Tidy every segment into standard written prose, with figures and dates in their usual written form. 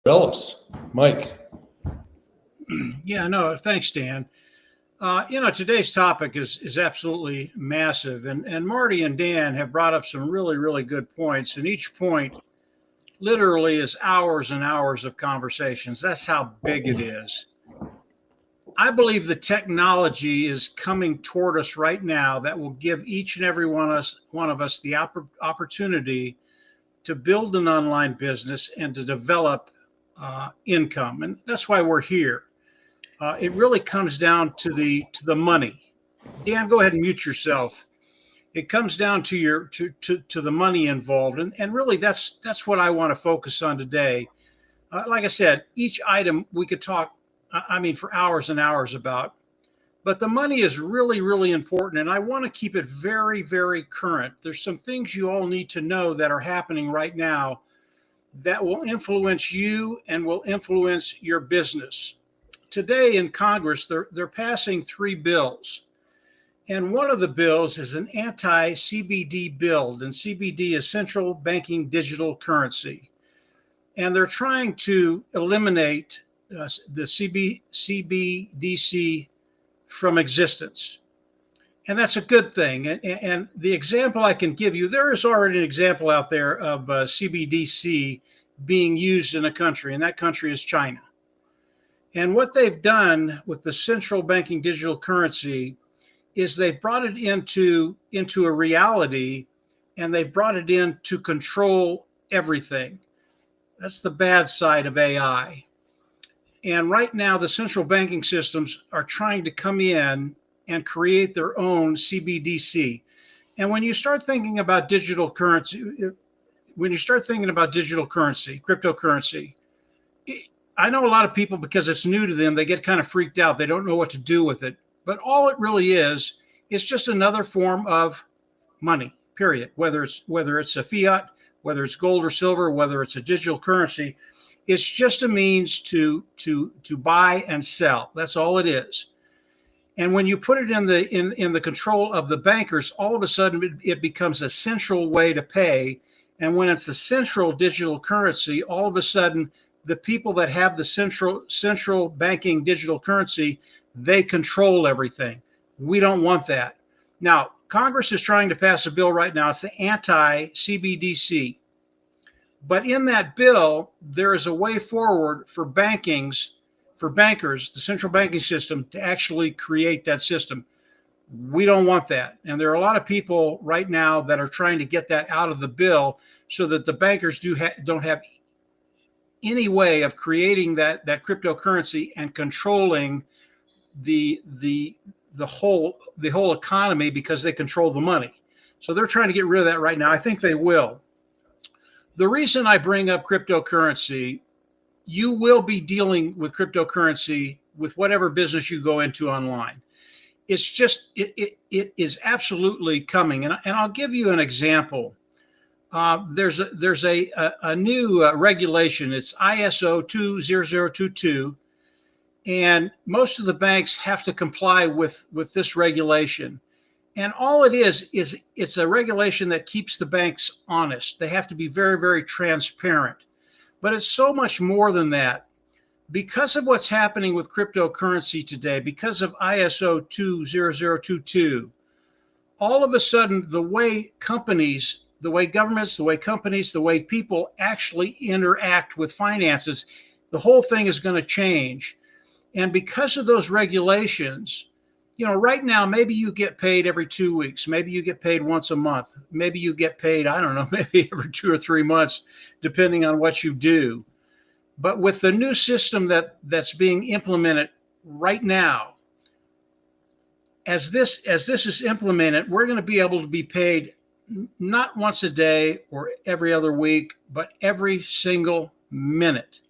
Ellis, Mike. Yeah, no, thanks, Dan. Today's topic is absolutely massive, and Marty and Dan have brought up some really, really good points, and each point literally is hours and hours of conversations. That's how big it is. I believe the technology is coming toward us right now that will give each and every one of us the opportunity to build an online business and to develop income, and that's why we're here. It really comes down to the money. Dan, go ahead and mute yourself. It comes down to to the money involved, and really that's what I want to focus on today. Like I said, each item we could talk, for hours and hours about, but the money is really, really important, and I want to keep it very, very current. There's some things you all need to know that are happening right now that will influence you and will influence your business. Today in Congress, they're passing three bills. And one of the bills is an anti-CBD bill, and CBD is central banking digital currency. And they're trying to eliminate the CBDC from existence. And that's a good thing. And the example I can give you, there is already an example out there of CBDC being used in a country, and that country is China. And what they've done with the central banking digital currency is they've brought it into a reality, and they've brought it in to control everything. That's the bad side of AI. And right now, the central banking systems are trying to come in and create their own CBDC. And when you start thinking about digital currency, cryptocurrency, I know a lot of people, because it's new to them, they get kind of freaked out. They don't know what to do with it. But all it really is just another form of money, period. Whether it's a fiat, whether it's gold or silver, whether it's a digital currency, it's just a means to buy and sell. That's all it is. And when you put it in the control of the bankers, all of a sudden it becomes a central way to pay. And when it's a central digital currency, all of a sudden the people that have the central banking digital currency, they control everything. We don't want that. Now, Congress is trying to pass a bill right now. It's the anti-CBDC. But in that bill, there is a way forward for bankers, the central banking system, to actually create that system. We don't want that. And there are a lot of people right now that are trying to get that out of the bill so that the bankers don't have any way of creating that cryptocurrency and controlling the whole economy, because they control the money. So they're trying to get rid of that right now. I think they will. The reason I bring up cryptocurrency, you will be dealing with cryptocurrency with whatever business you go into online. It's just, it is absolutely coming. And I'll give you an example. There's a new regulation. It's ISO 20022, and most of the banks have to comply with this regulation. And all it is it's a regulation that keeps the banks honest. They have to be very, very transparent. But it's so much more than that. Because of what's happening with cryptocurrency today, because of ISO 20022, all of a sudden the way companies, the way governments, the way companies, the way people actually interact with finances, the whole thing is going to change. And because of those regulations, right now, maybe you get paid every 2 weeks. Maybe you get paid once a month. Maybe you get paid, I don't know, maybe every 2 or 3 months, depending on what you do. But with the new system that's being implemented right now, as this is implemented, we're going to be able to be paid not once a day or every other week, but every single minute.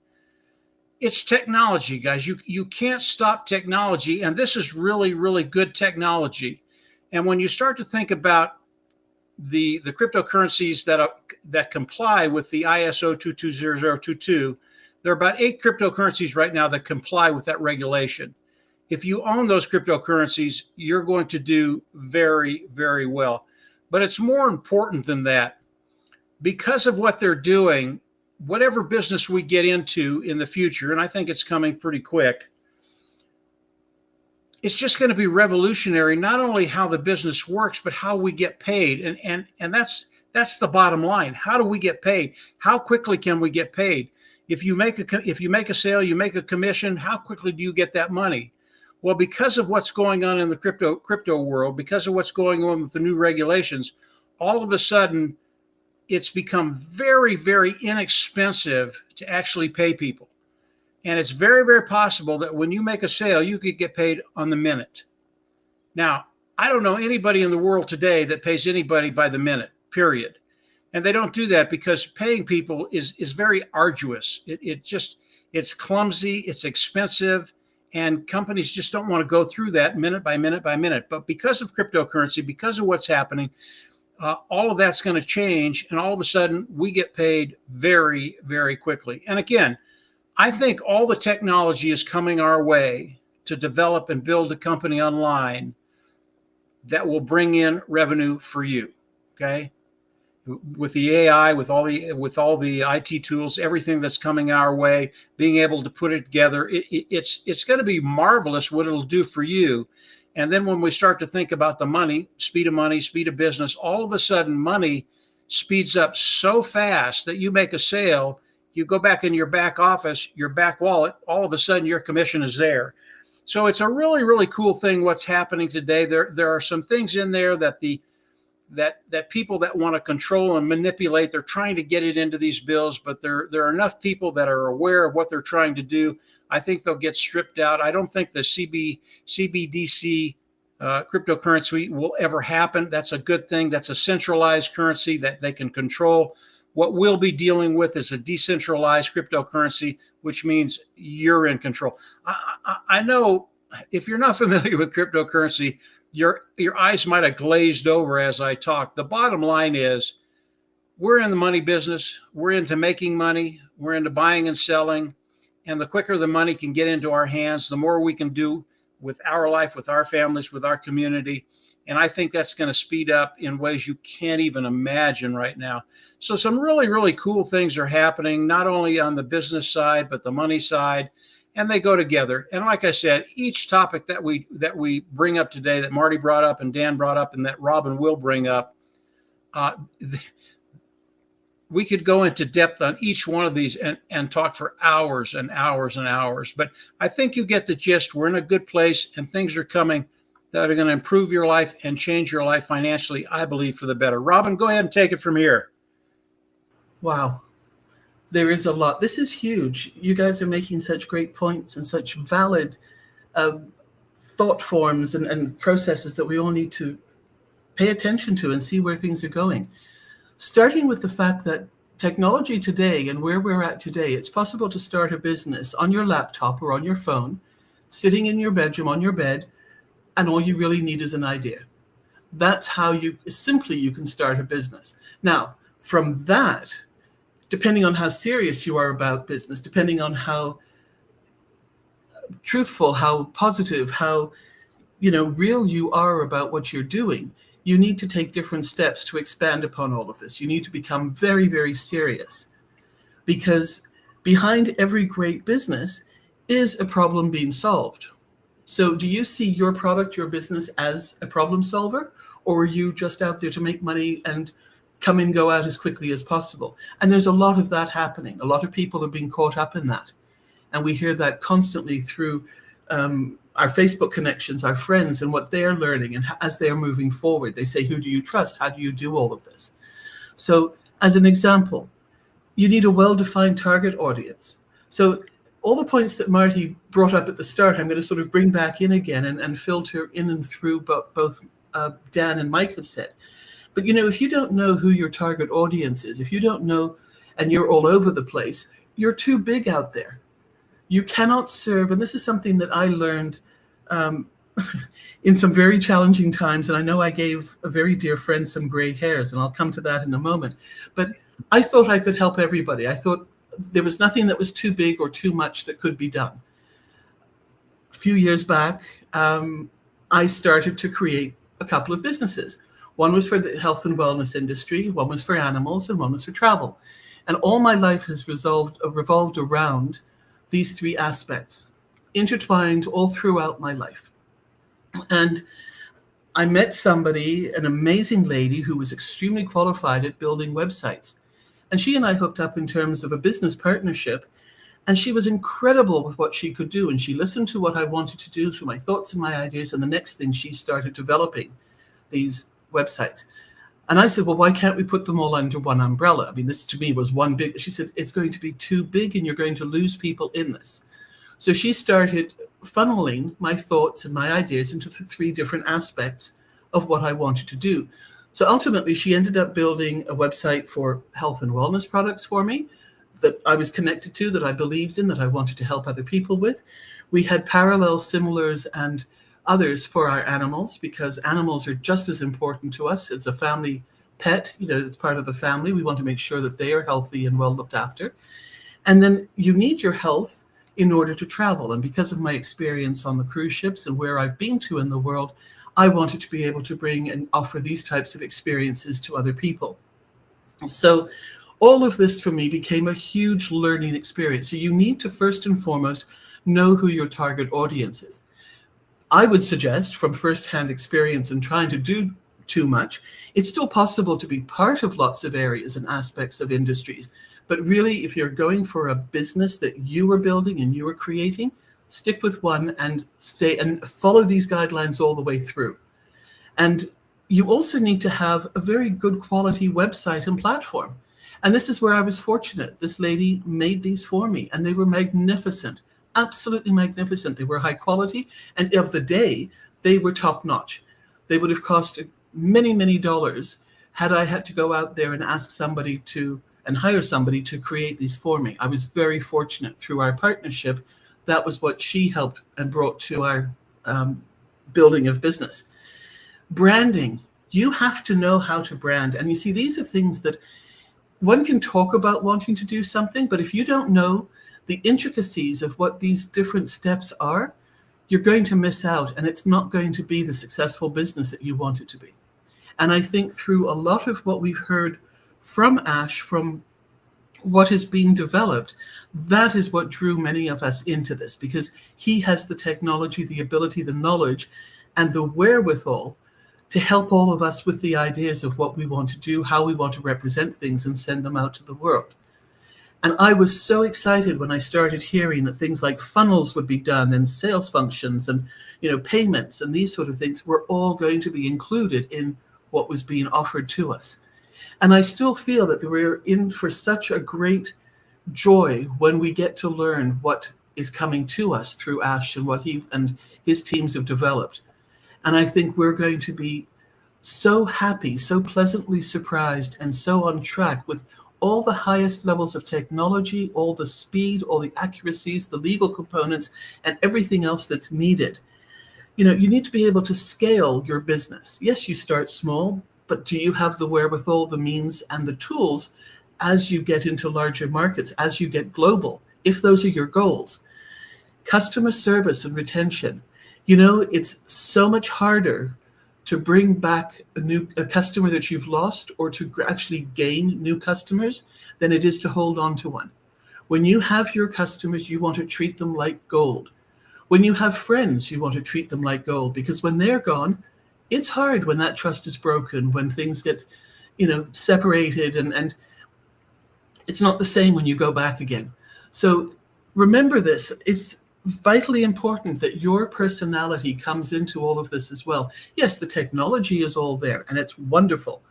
It's technology, guys. You can't stop technology, and this is really, really good technology. And when you start to think about the cryptocurrencies that comply with the ISO 20022, there are about 8 cryptocurrencies right now that comply with that regulation. If you own those cryptocurrencies, you're going to do very, very well. But it's more important than that. Because of what they're doing, whatever business we get into in the future, and I think it's coming pretty quick, it's just going to be revolutionary, not only how the business works, but how we get paid. And that's the bottom line. How do we get paid? How quickly can we get paid? If you make a sale, you make a commission, how quickly do you get that money? Well, because of what's going on in the crypto world, because of what's going on with the new regulations, all of a sudden it's become very, very inexpensive to actually pay people. And it's very, very possible that when you make a sale, you could get paid on the minute. Now, I don't know anybody in the world today that pays anybody by the minute, period. And they don't do that because paying people is very arduous. It's clumsy, it's expensive, and companies just don't want to go through that minute by minute by minute. But because of cryptocurrency, because of what's happening, all of that's going to change. And all of a sudden, we get paid very, very quickly. And again, I think all the technology is coming our way to develop and build a company online that will bring in revenue for you. Okay. With the AI, with all the IT tools, everything that's coming our way, being able to put it together, it's going to be marvelous what it'll do for you. And then when we start to think about the money, speed of business, all of a sudden money speeds up so fast that you make a sale, you go back in your back office, your back wallet, all of a sudden your commission is there. So it's a really, really cool thing what's happening today. There are some things in there that that people that want to control and manipulate, they're trying to get it into these bills, but there are enough people that are aware of what they're trying to do. I think they'll get stripped out. I don't think the CBDC cryptocurrency will ever happen. That's a good thing. That's a centralized currency that they can control. What we'll be dealing with is a decentralized cryptocurrency, which means you're in control. I know if you're not familiar with cryptocurrency, your eyes might have glazed over as I talk. The bottom line is we're in the money business. We're into making money. We're into buying and selling. And the quicker the money can get into our hands, the more we can do with our life, with our families, with our community. And I think that's going to speed up in ways you can't even imagine right now. So some really, really cool things are happening, not only on the business side, but the money side. And they go together. And like I said, each topic that we bring up today, that Marty brought up and Dan brought up and that Robin will bring up, we could go into depth on each one of these and talk for hours and hours and hours. But I think you get the gist. We're in a good place and things are coming that are going to improve your life and change your life financially, I believe, for the better. Robin, go ahead and take it from here. Wow. There is a lot. This is huge. You guys are making such great points and such valid thought forms and processes that we all need to pay attention to and see where things are going. Starting with the fact that technology today and where we're at today, it's possible to start a business on your laptop or on your phone, sitting in your bedroom on your bed, and all you really need is an idea. That's how you can start a business. Now, from that, depending on how serious you are about business, depending on how truthful, how positive, how real you are about what you're doing, you need to take different steps to expand upon all of this. You need to become very, very serious, because behind every great business is a problem being solved. So do you see your product, your business as a problem solver, or are you just out there to make money and come and go out as quickly as possible? And there's a lot of that happening. A lot of people have been caught up in that. And we hear that constantly through our Facebook connections, our friends, and what they're learning. And as they're moving forward, they say, who do you trust? How do you do all of this? So as an example, you need a well-defined target audience. So all the points that Marty brought up at the start, I'm going to sort of bring back in again and filter in and through both Dan and Mike have said. But, if you don't know who your target audience is, if you don't know and you're all over the place, you're too big out there. You cannot serve. And this is something that I learned in some very challenging times. And I know I gave a very dear friend some gray hairs, and I'll come to that in a moment. But I thought I could help everybody. I thought there was nothing that was too big or too much that could be done. A few years back, I started to create a couple of businesses. One was for the health and wellness industry, one was for animals, and one was for travel. And all my life has revolved around these three aspects, intertwined all throughout my life. And I met somebody, an amazing lady who was extremely qualified at building websites. And she and I hooked up in terms of a business partnership. And she was incredible with what she could do. And she listened to what I wanted to do, to my thoughts and my ideas. And the next thing, she started developing these websites. And I said, well, why can't we put them all under one umbrella? I mean, this to me was one big, she said, it's going to be too big and you're going to lose people in this. So she started funneling my thoughts and my ideas into the three different aspects of what I wanted to do. So ultimately, she ended up building a website for health and wellness products for me that I was connected to, that I believed in, that I wanted to help other people with. We had parallel similars and others for our animals, because animals are just as important to us. It's a family pet, it's part of the family. We want to make sure that they are healthy and well looked after. And then you need your health in order to travel. And because of my experience on the cruise ships and where I've been to in the world, I wanted to be able to bring and offer these types of experiences to other people. So all of this for me became a huge learning experience. So you need to first and foremost know who your target audience is. I would suggest, from firsthand experience and trying to do too much, it's still possible to be part of lots of areas and aspects of industries. But really, if you're going for a business that you are building and you are creating, stick with one and stay and follow these guidelines all the way through. And you also need to have a very good quality website and platform. And this is where I was fortunate. This lady made these for me, and they were magnificent, absolutely magnificent. They were high quality, and of the day, they were top notch. They would have cost many, many dollars had I had to go out there and ask somebody to, and hire somebody to create these for me. I was very fortunate through our partnership. That was what she helped and brought to our building of business. Branding. You have to know how to brand. And you see, these are things that one can talk about wanting to do something, but if you don't know the intricacies of what these different steps are, you're going to miss out, and it's not going to be the successful business that you want it to be. And I think through a lot of what we've heard from Ash, from what is being developed, that is what drew many of us into this, because he has the technology, the ability, the knowledge, and the wherewithal to help all of us with the ideas of what we want to do, how we want to represent things and send them out to the world. And I was so excited when I started hearing that things like funnels would be done and sales functions and payments and these sort of things were all going to be included in what was being offered to us. And I still feel that we're in for such a great joy when we get to learn what is coming to us through Ash and what he and his teams have developed. And I think we're going to be so happy, so pleasantly surprised, and so on track with all the highest levels of technology, all the speed, all the accuracies, the legal components, and everything else that's needed. You need to be able to scale your business. Yes, you start small, but do you have the wherewithal, the means, and the tools as you get into larger markets, as you get global, if those are your goals? Customer service and retention. It's so much harder to bring back a customer that you've lost or to actually gain new customers than it is to hold on to one. When you have your customers, you want to treat them like gold. When you have friends, you want to treat them like gold, because when they're gone, it's hard when that trust is broken, when things get, separated, and it's not the same when you go back again. So remember this. It's vitally important that your personality comes into all of this as well. Yes, the technology is all there and it's wonderful,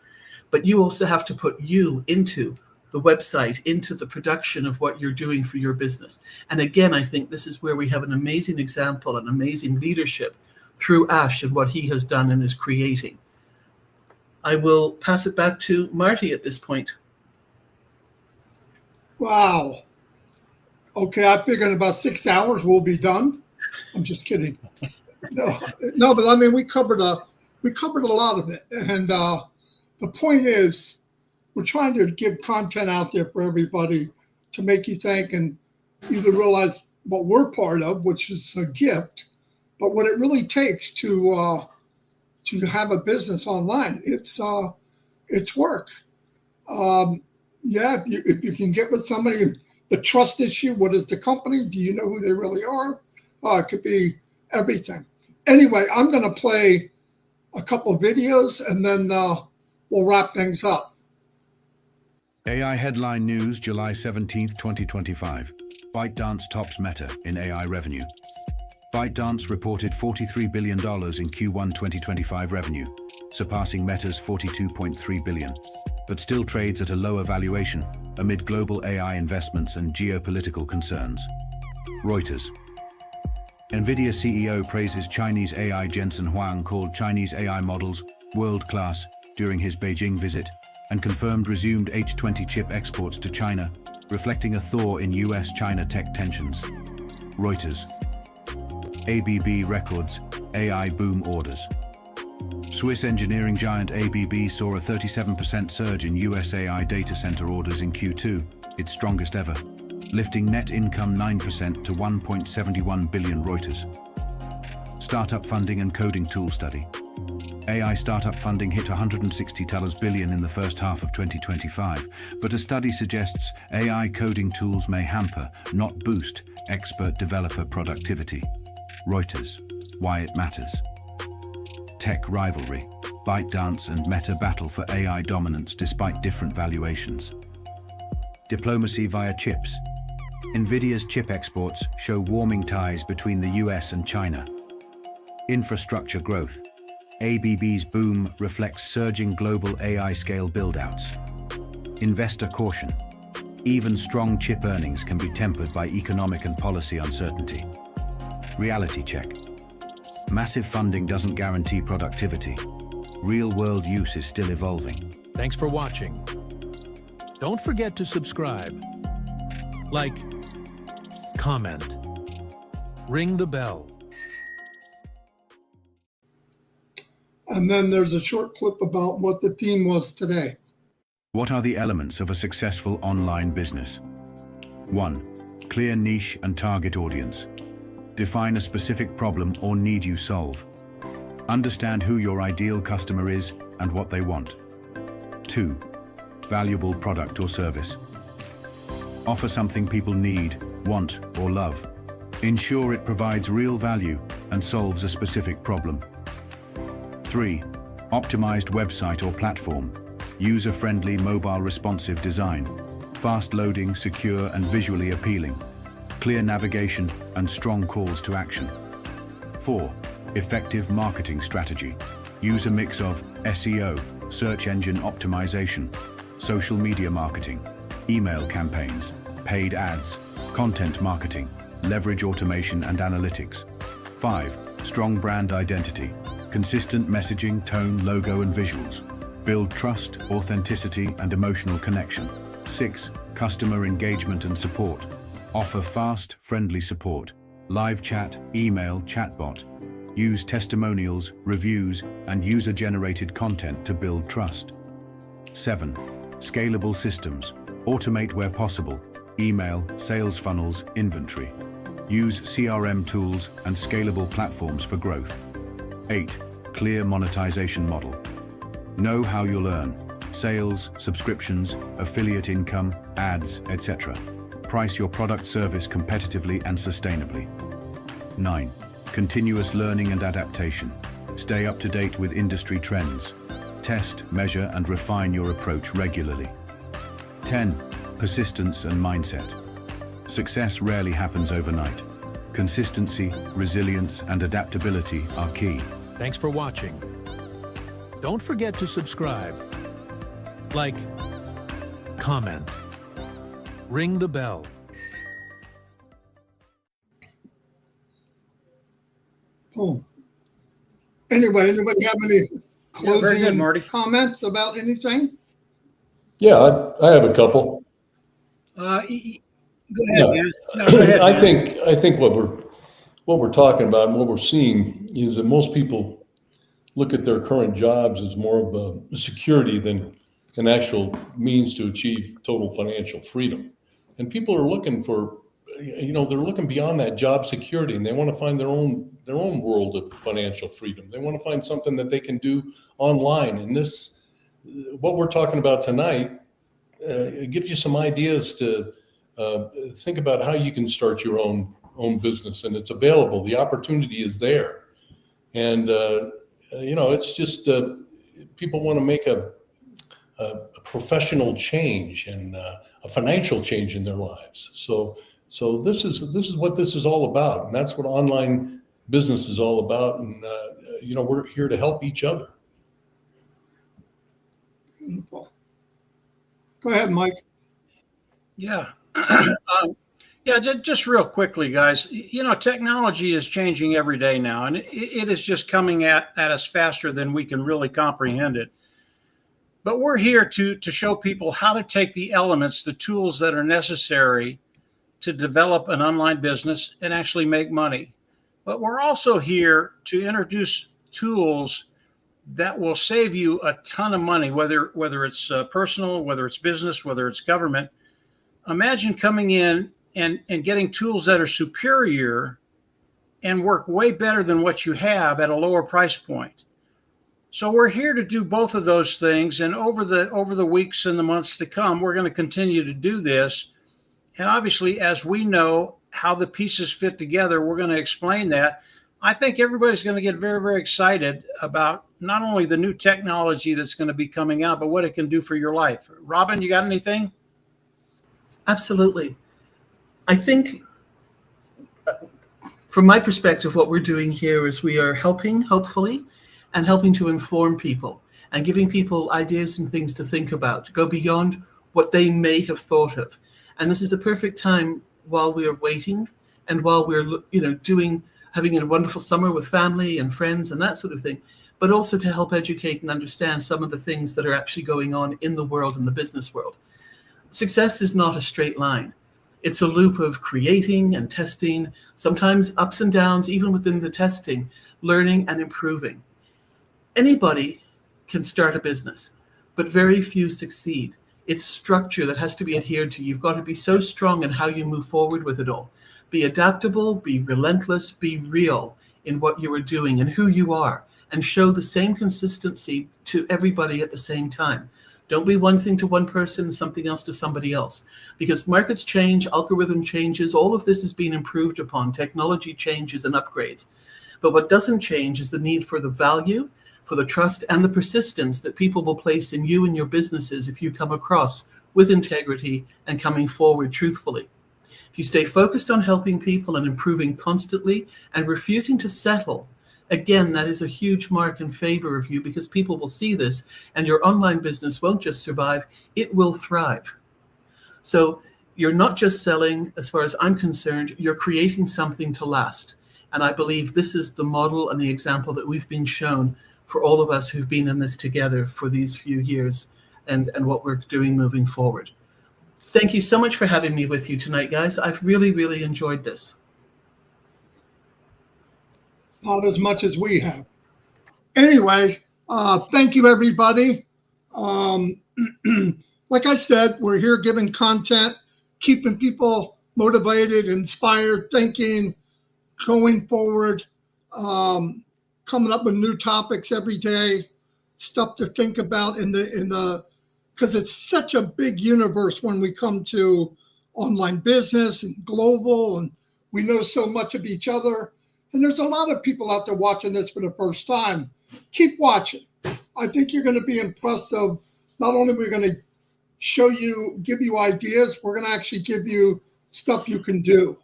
but you also have to put you into the website, into the production of what you're doing for your business. And again, I think this is where we have an amazing example, an amazing leadership through Ash and what he has done and is creating. I will pass it back to Marty at this point. Wow. Okay, I figure in about 6 hours we'll be done. I'm just kidding. No, but I mean we covered a lot of it, and the point is, we're trying to give content out there for everybody to make you think and either realize what we're part of, which is a gift, but what it really takes to have a business online. It's work. Yeah, if you can get with somebody, the trust issue, what is the company? Do you know who they really are? It could be everything. Anyway, I'm going to play a couple of videos and then we'll wrap things up. AI headline news, July 17th, 2025. ByteDance tops Meta in AI revenue. ByteDance reported $43 billion in Q1 2025 revenue, surpassing Meta's $42.3 billion, but still trades at a lower valuation amid global AI investments and geopolitical concerns. Reuters. NVIDIA CEO praises Chinese AI. Jensen Huang called Chinese AI models world-class during his Beijing visit and confirmed resumed H20 chip exports to China, reflecting a thaw in US-China tech tensions. Reuters. ABB records AI boom orders. Swiss engineering giant ABB saw a 37% surge in US AI data center orders in Q2, its strongest ever, lifting net income 9% to 1.71 billion. Reuters. Startup funding and coding tool study. AI startup funding hit $160 billion in the first half of 2025, but a study suggests AI coding tools may hamper, not boost, expert developer productivity. Reuters. Why it matters. Tech rivalry. ByteDance and Meta battle for AI dominance despite different valuations. Diplomacy via chips. NVIDIA's chip exports show warming ties between the US and China. Infrastructure growth. ABB's boom reflects surging global AI scale build-outs. Investor caution. Even strong chip earnings can be tempered by economic and policy uncertainty. Reality check. Massive funding doesn't guarantee productivity. Real-world use is still evolving. Thanks for watching. Don't forget to subscribe, like, comment, ring the bell. And then there's a short clip about what the theme was today. What are the elements of a successful online business? 1. Clear niche and target audience. Define a specific problem or need you solve. Understand who your ideal customer is and what they want. 2. Valuable product or service. Offer something people need, want, or love. Ensure it provides real value and solves a specific problem. 3. Optimized website or platform. User-friendly, mobile responsive design. Fast loading, secure, and visually appealing. Clear navigation and strong calls to action. 4. Effective marketing strategy. Use a mix of SEO, search engine optimization, social media marketing, email campaigns, paid ads, content marketing, leverage automation and analytics. 5. Strong brand identity. Consistent messaging, tone, logo, and visuals. Build trust, authenticity, and emotional connection. 6. Customer engagement and support. Offer fast, friendly support. Live chat, email, chatbot. Use testimonials, reviews, and user-generated content to build trust. 7. Scalable systems. Automate where possible. Email, sales funnels, inventory. Use CRM tools and scalable platforms for growth. 8. Clear monetization model. Know how you'll earn. Sales, subscriptions, affiliate income, ads, etc. Price your product service competitively and sustainably. 9. Continuous learning and adaptation. Stay up to date with industry trends. Test, measure, and refine your approach regularly. 10. Persistence and mindset. Success rarely happens overnight. Consistency, resilience, and adaptability are key. Thanks for watching. Don't forget to subscribe, like, comment, ring the bell. Boom. Anyway, anybody have any Very good, closing Marty. comments about anything? Yeah, I have a couple. Go ahead, Yeah. man. No, go ahead, I man. think what we're talking about and what we're seeing is that most people look at their current jobs as more of a security than an actual means to achieve total financial freedom. And people are looking for, they're looking beyond that job security, and they want to find their own world of financial freedom. They want to find something that they can do online. And what we're talking about tonight it gives you some ideas to think about how you can start your own business, and it's available. The opportunity is there, and it's just people want to make a professional change and a financial change in their lives. So this is what this is all about, and that's what online business is all about. And we're here to help each other. Beautiful. Go ahead, Mike. Yeah. Just real quickly, guys. Technology is changing every day now, and it is just coming at us faster than we can really comprehend it. But we're here to show people how to take the elements, the tools that are necessary to develop an online business and actually make money. But we're also here to introduce tools that will save you a ton of money, whether it's personal, whether it's business, whether it's government. Imagine coming in and getting tools that are superior and work way better than what you have at a lower price point. So we're here to do both of those things, and over the weeks and the months to come, we're going to continue to do this. And obviously, as we know how the pieces fit together, we're going to explain that. I think everybody's going to get very, very excited about not only the new technology that's going to be coming out, but what it can do for your life. Robin, you got anything? Absolutely. I think from my perspective, what we're doing here is we are helping, hopefully, and helping to inform people and giving people ideas and things to think about, to go beyond what they may have thought of. And this is the perfect time while we're waiting and while we're, having a wonderful summer with family and friends and that sort of thing, but also to help educate and understand some of the things that are actually going on in the world, in the business world. Success is not a straight line. It's a loop of creating and testing, sometimes ups and downs, even within the testing, learning and improving. Anybody can start a business, but very few succeed. It's structure that has to be adhered to. You've got to be so strong in how you move forward with it all. Be adaptable, be relentless, be real in what you are doing and who you are, and show the same consistency to everybody at the same time. Don't be one thing to one person and something else to somebody else, because markets change, algorithm changes, all of this has been improved upon, technology changes and upgrades. But what doesn't change is the need for the value, for the trust and the persistence that people will place in you and your businesses if you come across with integrity and coming forward truthfully. If you stay focused on helping people and improving constantly and refusing to settle, again, that is a huge mark in favor of you, because people will see this and your online business won't just survive, it will thrive. So you're not just selling, as far as I'm concerned, you're creating something to last. And I believe this is the model and the example that we've been shown for all of us who've been in this together for these few years and what we're doing moving forward. Thank you so much for having me with you tonight, guys. I've really, really enjoyed this. Not as much as we have. Anyway, thank you, everybody. Like I said, we're here giving content, keeping people motivated, inspired, thinking, going forward, coming up with new topics every day, stuff to think about because it's such a big universe when we come to online business and global, and we know so much of each other. And there's a lot of people out there watching this for the first time. Keep watching. I think you're going to be impressed of not only we're going to give you ideas, we're going to actually give you stuff you can do.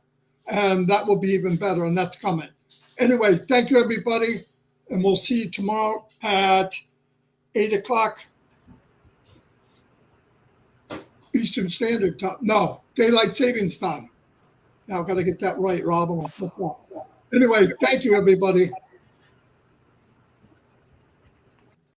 And that will be even better, and that's coming. Anyway, thank you, everybody. And we'll see you tomorrow at 8 o'clock Eastern Standard Time. No, Daylight Savings Time. Now I've got to get that right, Robin. Anyway, thank you, everybody.